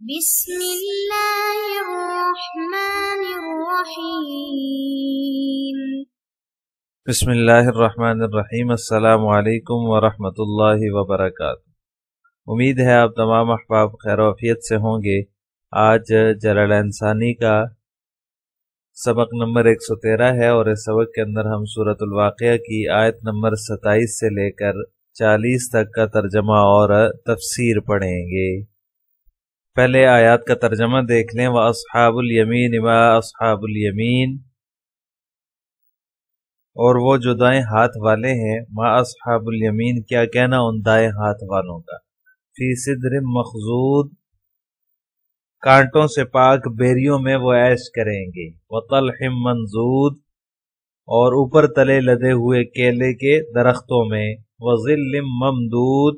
بسم اللہ الرحمن الرحیم۔ بسم اللہ الرحمن الرحیم۔ السلام علیکم ورحمۃ اللہ وبرکاتہ۔ امید ہے آپ تمام احباب خیر و عافیت سے ہوں گے۔ آج جلالین ثانی کا سبق نمبر 113 ہے اور اس سبق کے اندر ہم سورۃ الواقعہ کی آیت نمبر 27 سے لے کر 40 تک کا ترجمہ اور تفسیر پڑھیں گے۔ پہلے آیات کا ترجمہ دیکھ لیں۔ وَأَصْحَابُ الْيَمِينِ مَا أَصْحَابُ الْيَمِينِ، اور وہ جو دائیں ہاتھ والے ہیں، ما اصحاب الیمین، کیا کہنا ان دائیں ہاتھ والوں کا، فی صدر مخضود، کانٹوں سے پاک بیریوں میں وہ عیش کریں گے، وطلح منضود، اور اوپر تلے لدے ہوئے کیلے کے درختوں میں، وظل ممدود،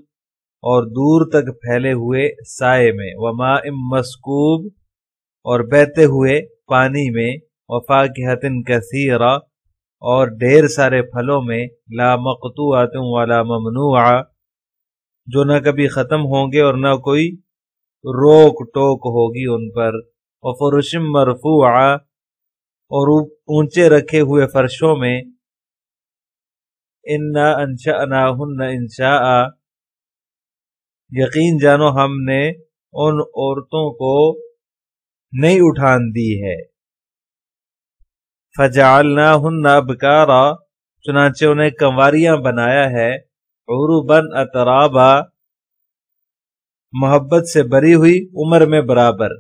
اور دور تک پھیلے ہوئے سائے میں، وماء مسکوب، اور بہتے ہوئے پانی میں، وفاکہۃ کثیرہ، اور ڈھیر سارے پھلوں میں، لا مقطوعۃ ولا ممنوعہ، جو نہ کبھی ختم ہوں گے اور نہ کوئی روک ٹوک ہوگی ان پر، وفرش مرفوعہ، اور اونچے رکھے ہوئے فرشوں میں، انا انشأناہن انشاء، یقین جانو ہم نے ان عورتوں کو نئی اٹھان دی ہے، فجعلناہن ابکارا، چنانچہ انہیں کنواریاں بنایا ہے، عربا اترابا، محبت سے بری ہوئی عمر میں برابر،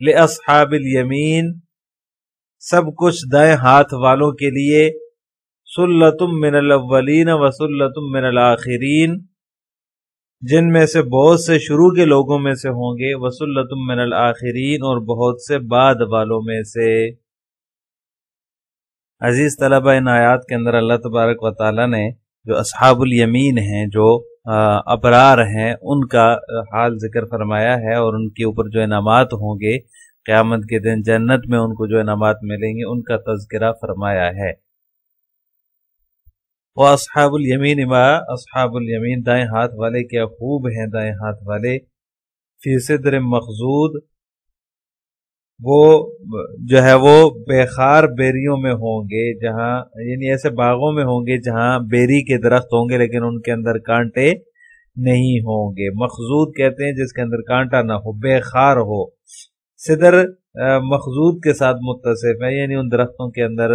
لاصحاب الیمین، سب کچھ دائیں ہاتھ والوں کے لیے، سلۃ من الاولین وسلۃ من الآخرین، جن میں سے بہت سے شروع کے لوگوں میں سے ہوں گے، وسلۃ من الآخرین، اور بہت سے بعد والوں میں سے۔ عزیز طلبہ، ان آیات کے اندر اللہ تبارک و تعالی نے جو اصحاب الیمین ہیں، جو ابرار ہیں، ان کا حال ذکر فرمایا ہے، اور ان کے اوپر جو انعامات ہوں گے قیامت کے دن جنت میں ان کو جو انعامات ملیں گے ان کا تذکرہ فرمایا ہے۔ وَأَصْحَابُ الْيَمِينِ مَا أَصْحَابُ الْيَمِينِ، دائیں ہاتھ والے کیا خوب ہیں دائیں ہاتھ والے، فی صدر مخضود، وہ جو ہے وہ بے خار بیریوں میں ہوں گے، جہاں یعنی ایسے باغوں میں ہوں گے جہاں بیری کے درخت ہوں گے لیکن ان کے اندر کانٹے نہیں ہوں گے۔ مخضود کہتے ہیں جس کے اندر کانٹا نہ ہو، بے خار ہو۔ صدر مخضود کے ساتھ متصف ہے، یعنی ان درختوں کے اندر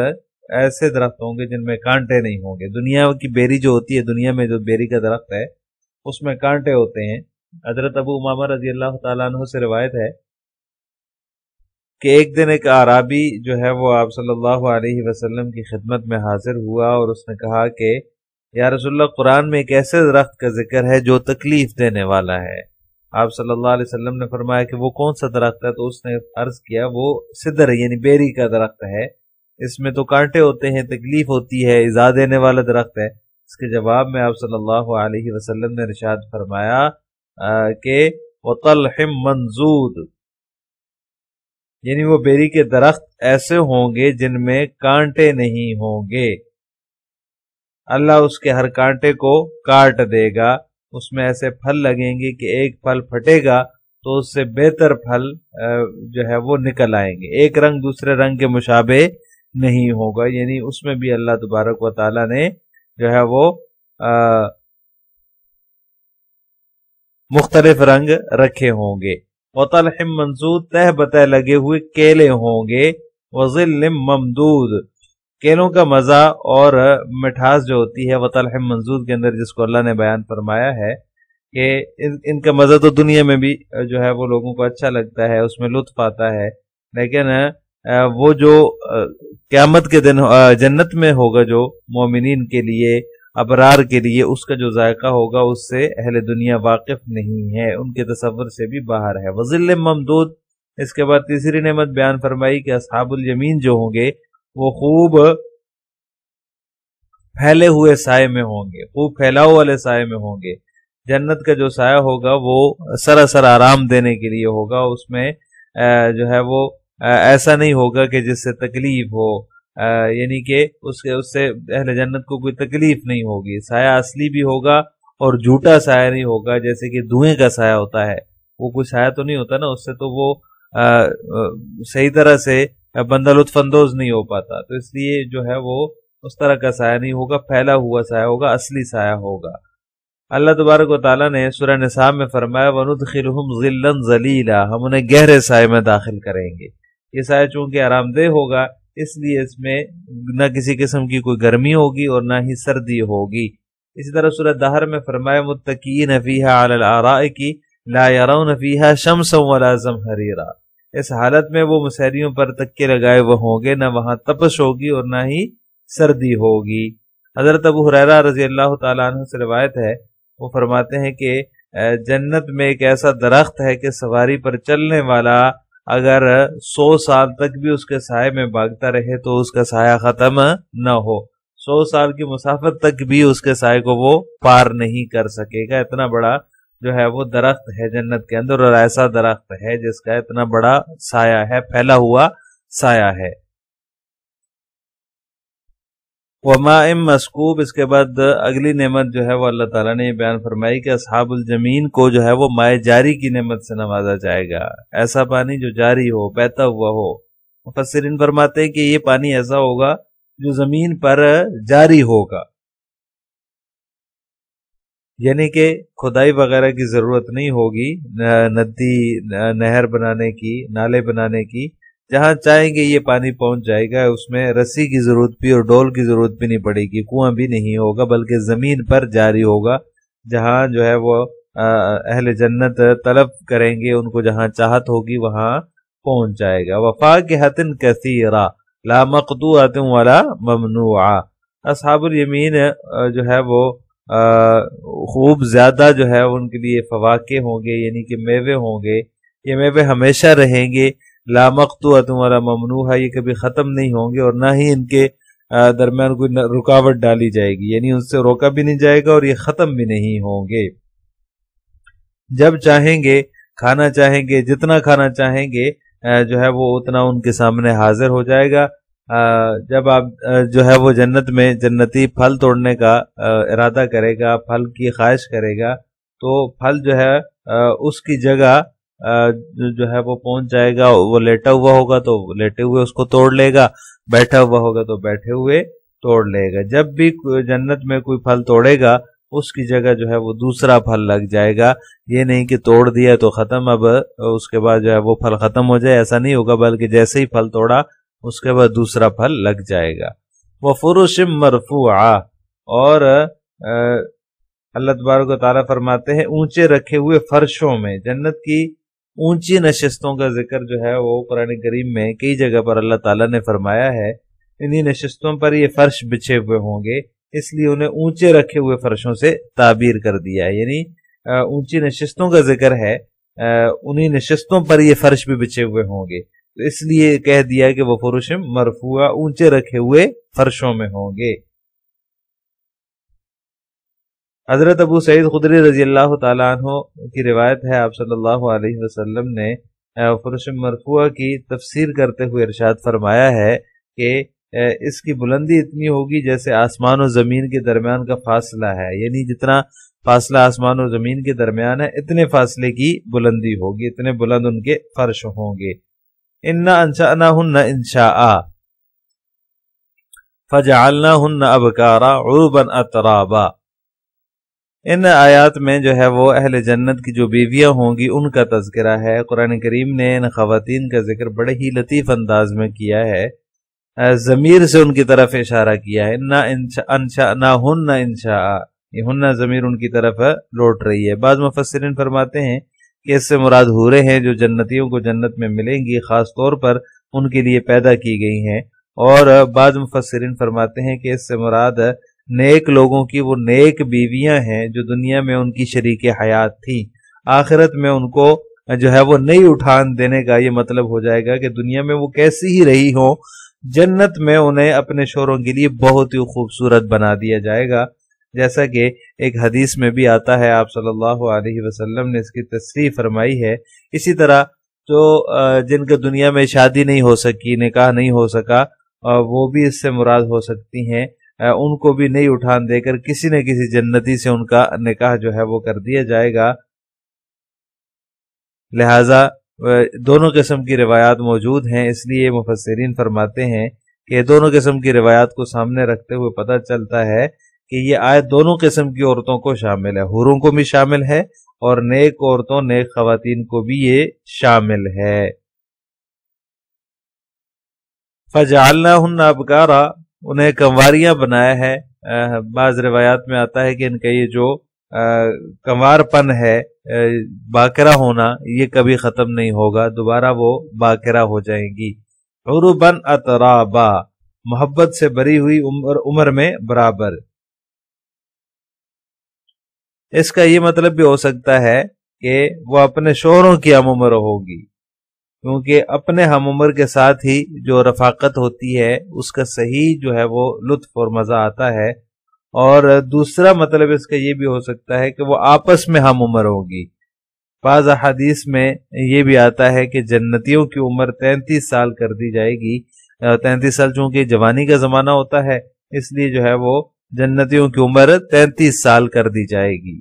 ایسے درخت ہوں گے جن میں کانٹے نہیں ہوں گے۔ دنیا کی بیری جو ہوتی ہے، دنیا میں جو بیری کا درخت ہے اس میں کانٹے ہوتے ہیں۔ حضرت ابو امامہ رضی اللہ تعالیٰ عنہ سے روایت ہے کہ ایک دن ایک اعرابی جو ہے وہ آپ صلی اللہ علیہ وسلم کی خدمت میں حاضر ہوا اور اس نے کہا کہ یا رسول اللہ، قرآن میں ایک ایسے درخت کا ذکر ہے جو تکلیف دینے والا ہے۔ آپ صلی اللہ علیہ وسلم نے فرمایا کہ وہ کون سا درخت ہے؟ تو اس نے عرض کیا وہ صدر یعنی بیری کا درخت ہے، اس میں تو کانٹے ہوتے ہیں، تکلیف ہوتی ہے، ایذا دینے والا درخت ہے۔ اس کے جواب میں آپ صلی اللہ علیہ وسلم نے ارشاد فرمایا کہ وطلح منضود، یعنی وہ بیری کے درخت ایسے ہوں گے جن میں کانٹے نہیں ہوں گے، اللہ اس کے ہر کانٹے کو کاٹ دے گا، اس میں ایسے پھل لگیں گے کہ ایک پھل پھٹے گا تو اس سے بہتر پھل جو ہے وہ نکل آئیں گے، ایک رنگ دوسرے رنگ کے مشابہ نہیں ہوگا، یعنی اس میں بھی اللہ تبارک و تعالی نے جو ہے وہ مختلف رنگ رکھے ہوں گے۔ وطلح منضود، تہ بتہ لگے ہوئے کیلے ہوں گے، وظل ممدود، کیلوں کا مزہ اور مٹھاس جو ہوتی ہے وطلح منضود کے اندر جس کو اللہ نے بیان فرمایا ہے کہ ان کا مزہ تو دنیا میں بھی جو ہے وہ لوگوں کو اچھا لگتا ہے، اس میں لطف آتا ہے، لیکن وہ جو قیامت کے دن جنت میں ہوگا جو مومنین کے لیے، ابرار کے لیے، اس کا جو ذائقہ ہوگا اس سے اہل دنیا واقف نہیں ہے، ان کے تصور سے بھی باہر ہے۔ وظل ممدود، اس کے بعد تیسری نعمت بیان فرمائی کہ اصحاب الیمین جو ہوں گے وہ خوب پھیلے ہوئے سائے میں ہوں گے، خوب پھیلاؤ والے سائے میں ہوں گے۔ جنت کا جو سایہ ہوگا وہ سراسر آرام دینے کے لیے ہوگا، اس میں جو ہے وہ ایسا نہیں ہوگا کہ جس سے تکلیف ہو، یعنی کہ اس سے اہل جنت کو کوئی تکلیف نہیں ہوگی۔ سایہ اصلی بھی ہوگا اور جھوٹا سایہ نہیں ہوگا، جیسے کہ دھوئیں کا سایہ ہوتا ہے وہ کوئی سایہ تو نہیں ہوتا نا، اس سے تو وہ صحیح طرح سے بندہ لطف اندوز نہیں ہو پاتا، تو اس لیے جو ہے وہ اس طرح کا سایہ نہیں ہوگا، پھیلا ہوا سایہ ہوگا، اصلی سایہ ہوگا۔ اللہ تبارک و تعالیٰ نے سورہ نساء میں فرمایا وَنُدْخِلُهُمْ ظِلًّا ظَلِيلًا، ہم انہیں گہرے سائے میں داخل کریں گے۔ یہ سایہ چونکہ آرام دہ ہوگا اس لیے اس میں نہ کسی قسم کی کوئی گرمی ہوگی اور نہ ہی سردی ہوگی۔ اسی طرح سورہ دہر میں فرمایا متکئین فیہا علی الارائک لا یرون فیہا شمسا ولا زمہریرا، اس حالت میں وہ مسہریوں پر تکیے لگائے وہ ہوں گے، نہ وہاں تپش ہوگی اور نہ ہی سردی ہوگی۔ حضرت ابو ہریرہ رضی اللہ تعالیٰ عنہ سے روایت ہے، وہ فرماتے ہیں کہ جنت میں ایک ایسا درخت ہے کہ سواری پر چلنے والا اگر 100 سال تک بھی اس کے سائے میں بھاگتا رہے تو اس کا سایہ ختم نہ ہو، 100 سال کی مسافت تک بھی اس کے سائے کو وہ پار نہیں کر سکے گا۔ اتنا بڑا جو ہے وہ درخت ہے جنت کے اندر، اور ایسا درخت ہے جس کا اتنا بڑا سایہ ہے، پھیلا ہوا سایہ ہے۔ وماء مسکوب، اس کے بعد اگلی نعمت جو ہے وہ اللہ تعالیٰ نے یہ بیان فرمائی کہ اصحاب الجمین کو جو ہے وہ مائے جاری کی نعمت سے نوازا جائے گا، ایسا پانی جو جاری ہو، بہتا ہوا ہو۔ مفسرین فرماتے ہیں کہ یہ پانی ایسا ہوگا جو زمین پر جاری ہوگا، یعنی کہ کھدائی وغیرہ کی ضرورت نہیں ہوگی، ندی نہر بنانے کی، نالے بنانے کی، جہاں چاہیں گے یہ پانی پہنچ جائے گا، اس میں رسی کی ضرورت بھی اور ڈول کی ضرورت بھی نہیں پڑے گی، کنواں بھی نہیں ہوگا، بلکہ زمین پر جاری ہوگا، جہاں جو ہے وہ اہل جنت طلب کریں گے، ان کو جہاں چاہت ہوگی وہاں پہنچ جائے گا۔ وفاکہۃ کثیرہ لا مقطوعۃ ولا ممنوعہ، اصحاب الیمین جو ہے وہ خوب زیادہ جو ہے ان کے لیے فواکہ ہوں گے، یعنی کہ میوے ہوں گے، یہ میوے ہمیشہ رہیں گے، لا مقطوعۃ ولا ممنوعہ، یہ کبھی ختم نہیں ہوں گے، اور نہ ہی ان کے درمیان کوئی رکاوٹ ڈالی جائے گی، یعنی ان سے روکا بھی نہیں جائے گا اور یہ ختم بھی نہیں ہوں گے۔ جب چاہیں گے کھانا چاہیں گے، جتنا کھانا چاہیں گے جو ہے وہ اتنا ان کے سامنے حاضر ہو جائے گا۔ جب آپ جو ہے وہ جنت میں جنتی پھل توڑنے کا ارادہ کرے گا، پھل کی خواہش کرے گا، تو پھل جو ہے اس کی جگہ جو ہے وہ پہنچ جائے گا، وہ لیٹا ہوا ہوگا تو لیٹے ہوئے اس کو توڑ لے گا، بیٹھا ہوا ہوگا تو بیٹھے ہوئے توڑ لے گا۔ جب بھی جنت میں کوئی پھل توڑے گا اس کی جگہ جو ہے وہ دوسرا پھل لگ جائے گا، یہ نہیں کہ توڑ دیا تو ختم، اب اس کے بعد جو ہے وہ پھل ختم ہو جائے، ایسا نہیں ہوگا، بلکہ جیسے ہی پھل توڑا اس کے بعد دوسرا پھل لگ جائے گا۔ وَفُرُشٍ مَّرْفُوعَةٍ، اور اللہ تبارک و تعالیٰ فرماتے ہیں اونچے رکھے ہوئے فرشوں میں، جنت کی اونچی نشستوں کا ذکر جو ہے وہ قرآن کریم میں کئی جگہ پر اللہ تعالیٰ نے فرمایا ہے، انہی نشستوں پر یہ فرش بچھے ہوئے ہوں گے، اس لیے انہیں اونچے رکھے ہوئے فرشوں سے تعبیر کر دیا ہے، یعنی اونچی نشستوں کا ذکر ہے، انہی نشستوں پر یہ فرش بھی بچھے ہوئے ہوں گے، تو اس لیے کہہ دیا کہ وہ فرش مرفوعہ، اونچے رکھے ہوئے فرشوں میں ہوں گے۔ حضرت ابو سعید خدری رضی اللہ تعالیٰ عنہ کی روایت ہے، آپ صلی اللہ علیہ وسلم نے فرش مرفوعہ کی تفسیر کرتے ہوئے ارشاد فرمایا ہے کہ اس کی بلندی اتنی ہوگی جیسے آسمان و زمین کے درمیان کا فاصلہ ہے، یعنی جتنا فاصلہ آسمان و زمین کے درمیان ہے اتنے فاصلے کی بلندی ہوگی، اتنے بلند ان کے فرش ہوں گے۔ اِنَّا أَنشَأْنَاهُنَّ إِنشَاءً فَجَعَلْنَاهُنَّ أَبْكَارًا عُرُبًا أَتْرَابًا، ان آیات میں جو ہے وہ اہل جنت کی جو بیویاں ہوں گی ان کا تذکرہ ہے۔ قرآن کریم نے ان خواتین کا ذکر بڑے ہی لطیف انداز میں کیا ہے، ضمیر سے ان کی طرف اشارہ کیا ہے، اِنَّا أَنشَأْنَاهُنَّ إِنشَاءً، یہ ہن ضمیر ان کی طرف لوٹ رہی ہے۔ بعض مفسرین فرماتے ہیں کہ اس سے مراد حوریں ہیں جو جنتیوں کو جنت میں ملیں گی، خاص طور پر ان کے لیے پیدا کی گئی ہیں، اور بعض مفسرین فرماتے ہیں کہ اس سے مراد نیک لوگوں کی وہ نیک بیویاں ہیں جو دنیا میں ان کی شریک حیات تھی، آخرت میں ان کو جو ہے وہ نئی اٹھان دینے کا یہ مطلب ہو جائے گا کہ دنیا میں وہ کیسی ہی رہی ہوں، جنت میں انہیں اپنے شوہروں کے لیے بہت ہی خوبصورت بنا دیا جائے گا، جیسا کہ ایک حدیث میں بھی آتا ہے، آپ صلی اللہ علیہ وسلم نے اس کی تصریح فرمائی ہے۔ اسی طرح جو جن کے دنیا میں شادی نہیں ہو سکی، نکاح نہیں ہو سکا، وہ بھی اس سے مراد ہو سکتی ہیں، ان کو بھی نئی اٹھان دے کر کسی نہ کسی جنتی سے ان کا نکاح جو ہے وہ کر دیا جائے گا۔ لہٰذا دونوں قسم کی روایات موجود ہیں، اس لیے مفسرین فرماتے ہیں کہ دونوں قسم کی روایات کو سامنے رکھتے ہوئے پتہ چلتا ہے کہ یہ آیت دونوں قسم کی عورتوں کو شامل ہے، حوروں کو بھی شامل ہے اور نیک عورتوں نیک خواتین کو بھی یہ شامل ہے۔ فَجَعَلْنَاهُنَّ أَبْكَارًا، انہیں کنواریاں بنایا ہے۔ بعض روایات میں آتا ہے کہ ان کا یہ جو کنوار پن ہے، باکرہ ہونا، یہ کبھی ختم نہیں ہوگا، دوبارہ وہ باکرہ ہو جائیں گی۔ عُرُبًا أَتْرَابًا، محبت سے بری ہوئی، عمر میں برابر۔ اس کا یہ مطلب بھی ہو سکتا ہے کہ وہ اپنے شوہروں کی ہم عمر ہوگی، کیونکہ اپنے ہم عمر کے ساتھ ہی جو رفاقت ہوتی ہے اس کا صحیح جو ہے وہ لطف اور مزہ آتا ہے۔ اور دوسرا مطلب اس کا یہ بھی ہو سکتا ہے کہ وہ آپس میں ہم عمر ہوگی۔ بعض احادیث میں یہ بھی آتا ہے کہ جنتیوں کی عمر 33 سال کر دی جائے گی۔ 33 سال چونکہ جوانی کا زمانہ ہوتا ہے، اس لیے جو ہے وہ جنتیوں کی عمر 33 سال کر دی جائے گی۔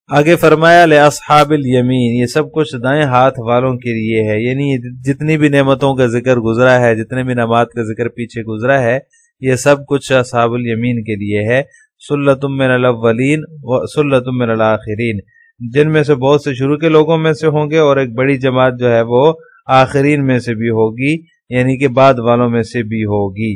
آگے فرمایا لِأَصْحَابِ الْيَمِينِ، یہ سب کچھ دائیں ہاتھ والوں کے لیے ہے، یعنی جتنی بھی نعمتوں کا ذکر گزرا ہے، جتنے بھی نعمات کا ذکر پیچھے گزرا ہے، یہ سب کچھ اصحاب الیمین کے لیے ہے۔ سُلَّةٌ مِّنَ الْأَوَّلِينَ وَسُلَّةٌ مِّنَ الْآخِرِينَ، جن میں سے بہت سے شروع کے لوگوں میں سے ہوں گے اور ایک بڑی جماعت جو ہے وہ آخرین میں سے بھی ہوگی، یعنی کہ بعد والوں میں سے بھی ہوگی۔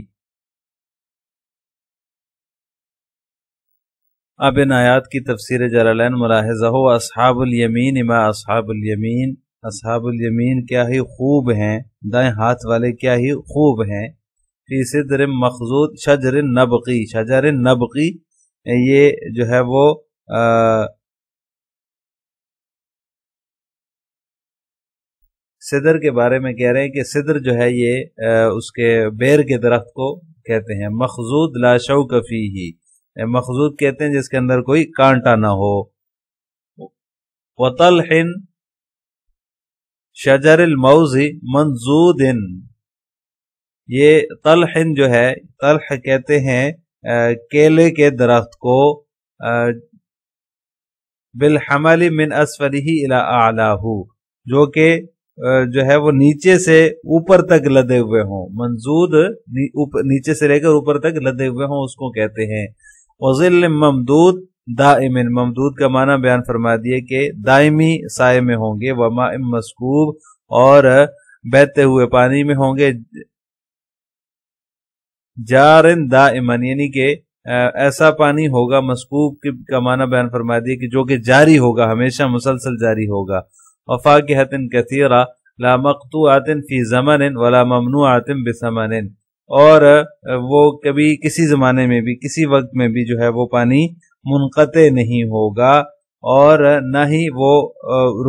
اب ان آیات کی تفسیر جلالین ملاحظہ ہو۔ اصحاب الیمین ما اصحاب الیمین، اصحاب الیمین کیا ہی خوب ہیں، دائیں ہاتھ والے کیا ہی خوب ہیں۔ فی صدر مخضود شجر نبقی، شجر نبقی یہ جو ہے وہ صدر کے بارے میں کہہ رہے ہیں کہ صدر جو ہے یہ اس کے بیر کے درخت کو کہتے ہیں۔ مخضود لا شوک فیہ، مخضود کہتے ہیں جس کے اندر کوئی کانٹا نہ ہو۔ وطلح شجر الموز منضود، یہ طلح جو ہے، طلح کہتے ہیں کیلے کے درخت کو، بالحمل من اسفلہ الی اعلاہ، جو کہ جو ہے وہ نیچے سے اوپر تک لدے ہوئے ہوں، منضود نیچے سے لے کر اوپر تک لدے ہوئے ہوں، اس کو کہتے ہیں۔ وظل ممدود دائم، ممدود کا معنی بیان فرما دیے کہ دائمی سائے میں ہوں گے۔ وماء مسکوب، اور بہتے ہوئے پانی میں ہوں گے۔ جارن دائمن، یعنی کہ ایسا پانی ہوگا، مسکوب کا معنی بیان فرما دیے کہ جو کہ جاری ہوگا، ہمیشہ مسلسل جاری ہوگا۔ وفاکہۃ کثیرہ لا مقطوعۃ فی زمن ولا ممنوعۃ بثمن، اور وہ کبھی کسی زمانے میں بھی کسی وقت میں بھی جو ہے وہ پانی منقطع نہیں ہوگا، اور نہ ہی وہ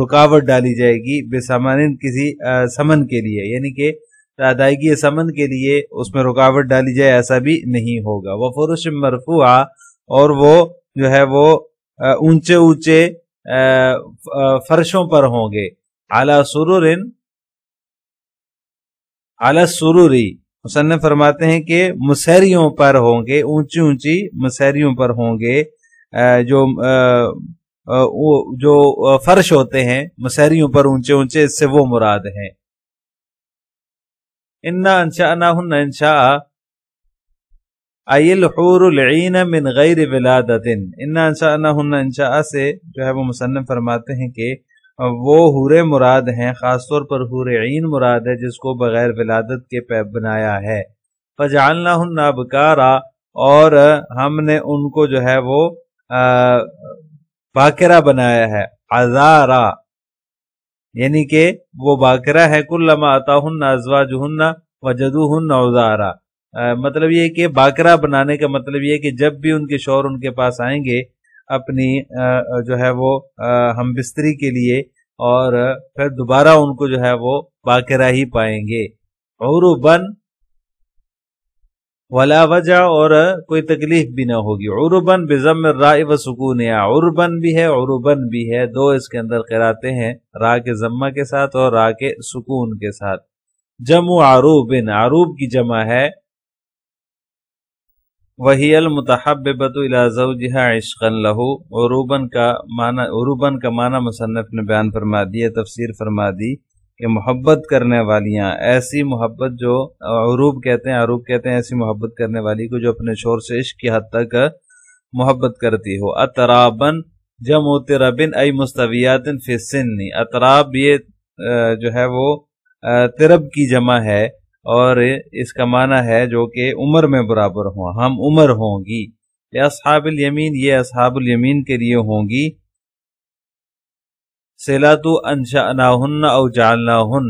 رکاوٹ ڈالی جائے گی بثمن، کسی ثمن کے لیے، یعنی کہ ادائیگی ثمن کے لیے اس میں رکاوٹ ڈالی جائے، ایسا بھی نہیں ہوگا۔ وفرش مرفوعہ، اور وہ جو ہے وہ اونچے اونچے فرشوں پر ہوں گے۔ علی سرر، علی سروری، مصنف فرماتے ہیں کہ مسہریوں پر ہوں گے، اونچی اونچی مسہریوں پر ہوں گے۔ جو فرش ہوتے ہیں مسہریوں پر اونچے اونچے، اس سے وہ مراد ہیں۔ انا انشأناہن انشاء ای الحور العین من غیر ولادت، انا انشأناہن انشاء سے جو ہے وہ مصنف فرماتے ہیں کہ وہ حوریں مراد ہیں، خاص طور پر حور عین مراد ہے جس کو بغیر ولادت کے بنایا ہے۔ فجعلناہن ابکارا، اور ہم نے ان کو جو ہے وہ باکرہ بنایا ہے۔ عذارا، یعنی کہ وہ باکرہ ہے۔ کلما اتاہن ازواجہن وجدوہن عذارا، مطلب یہ کہ باکرہ بنانے کا مطلب یہ کہ جب بھی ان کے شوہر ان کے پاس آئیں گے اپنی جو ہے وہ ہم بستری کے لیے، اور پھر دوبارہ ان کو جو ہے وہ باکرہ ہی پائیں گے۔ عربن ولا وجع، اور کوئی تکلیف بھی نہ ہوگی۔ عربن بضم الراء وسکونها، عربن بھی ہے عربن بھی ہے، دو اس کے اندر قراتیں ہیں، را کے ضمہ کے ساتھ اور را کے سکون کے ساتھ۔ جمع عروب، عروب کی جمع ہے۔ وہی المتحببۃ الی زوجہا عشقا لہ، عروباً کا معنی مصنف نے بیان فرما دیا، تفسیر فرما دی کہ محبت کرنے والیاں، ایسی محبت جو عروب کہتے ہیں ایسی محبت کرنے والی کو جو اپنے شوہر سے عشق کی حد تک محبت کرتی ہو۔ اطرابن جمع تربن ای مستویات فی السن، اطراب یہ جو ہے وہ ترب کی جمع ہے، اور اس کا معنی ہے جو کہ عمر میں برابر ہوں، ہم عمر ہوں گی۔ یا اصحاب الیمین، یہ اصحاب الیمین کے لیے ہوں گی۔ صلۃ انشأناہن او جعلناہن،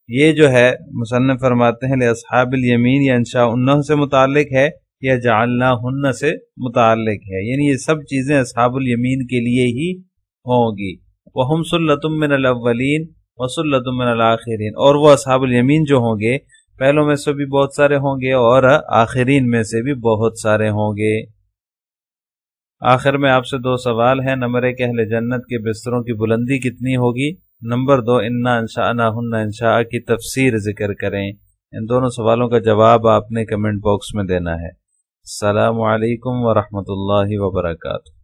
یہ جو ہے مصنف فرماتے ہیں لاصحاب الیمین، یہ انشأنہ سے متعلق ہے یا جعلناہن سے متعلق ہے، یعنی یہ سب چیزیں اصحاب الیمین کے لیے ہی ہوں گی۔ وہم ثلۃ من الاولین وثلۃ من الآخرین، اور وہ اصحاب الیمین جو ہوں گے پہلوں میں سے بھی بہت سارے ہوں گے اور آخرین میں سے بھی بہت سارے ہوں گے۔ آخر میں آپ سے 2 سوال ہیں۔ نمبر 1، اہل جنت کے بستروں کی بلندی کتنی ہوگی؟ نمبر 2، انا انشأناہن انشاء کی تفسیر ذکر کریں۔ ان دونوں سوالوں کا جواب آپ نے کمنٹ باکس میں دینا ہے۔ السلام علیکم ورحمۃ اللہ وبرکاتہ۔